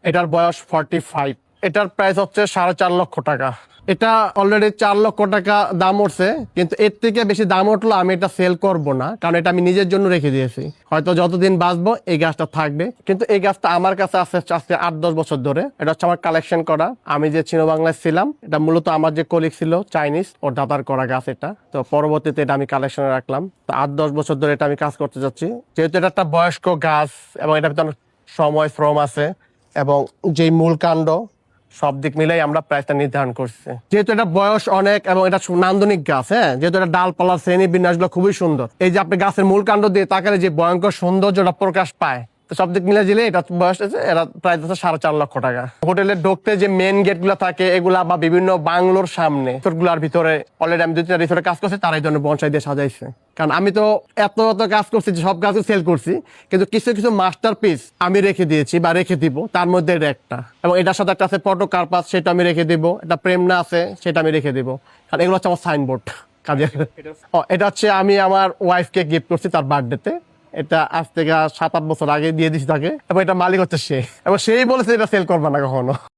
এটার বয়স 45। এটার প্রাইস হচ্ছে 4.5 লক্ষ টাকা। এটা অলরেডি 4 লক্ষ টাকা দাম উঠছে, কিন্তু এর থেকে বেশি দাম উঠলো আমি এটা সেল করব না, কারণ এটা আমি নিজের জন্য রেখে দিয়েছি। হয়তো যতদিন বাঁচবো এই গাছটা থাকবে, কিন্তু এই গাছটা আমার কাছে আছে আজকে 8-10 বছর ধরে। এটা হচ্ছে আমার কালেকশন করা। আমি যে চীন বাংলায় ছিলাম, এটা মূলত আমার যে কলিগ ছিল চাইনিজ, ওর দাদার করা গাছ এটা। তো পরবর্তীতে এটা আমি কালেকশনে রাখলাম। তো 8-10 বছর ধরে এটা আমি কাজ করতে যাচ্ছি। যেহেতু এটা একটা বয়স্ক গাছ এবং এটার ভিতরে সময় শ্রম আছে এবং যেই মূল কাণ্ড, সব দিক মিলাই আমরা প্রাইসটা নির্ধারণ করছি। যেহেতু এটা বয়স অনেক এবং এটা নান্দনিক গাছ, হ্যাঁ, যেহেতু এটা ডালপালা শ্রেণী বিন্যাসগুলো খুবই সুন্দর। এই যে আপনি গাছের মূল কাণ্ড দিয়ে তাকালে যে ভয়ঙ্কর সৌন্দর্যটা প্রকাশ পায়, তো সব দিক মিলে দিলে এটা বয়স আছে, এরা প্রাইস আছে 4.5 লক্ষ টাকা। হোটেলে ঢুকতে যে মেন গেট গুলা থাকে এগুলা বা বিভিন্ন বাংলোর সামনে গুলার ভিতরে অলরেডি আমি 2-3টা রিসোর্টে কাজ করছি, তারা এই ধরনের বনসাই দিয়ে সাজাইছে। কারণ আমি তো এত কাজ করছি যে সব গাছও সেল করছি, কিন্তু কিছু কিছু মাস্টার পিস আমি রেখে দিয়েছি বা রেখে দিব, তার মধ্যে এটা একটা। এবং এটার সাথে একটা আছে পটোকার্পাস, সেটা আমি রেখে দিব। এটা প্রেমনা আছে, সেটা আমি রেখে দিব। কারণ এগুলো হচ্ছে আমার সাইনবোর্ড কাজে। এটা হচ্ছে আমি আমার ওয়াইফকে গিফট করছি তার বার্থডেতে। এটা আজ থেকে 7-8 বছর আগে দিয়ে দিছি তাকে, এবং এটা মালিক হচ্ছে সে, এবং সেই বলেছে এটা সেল করবে না কখনো।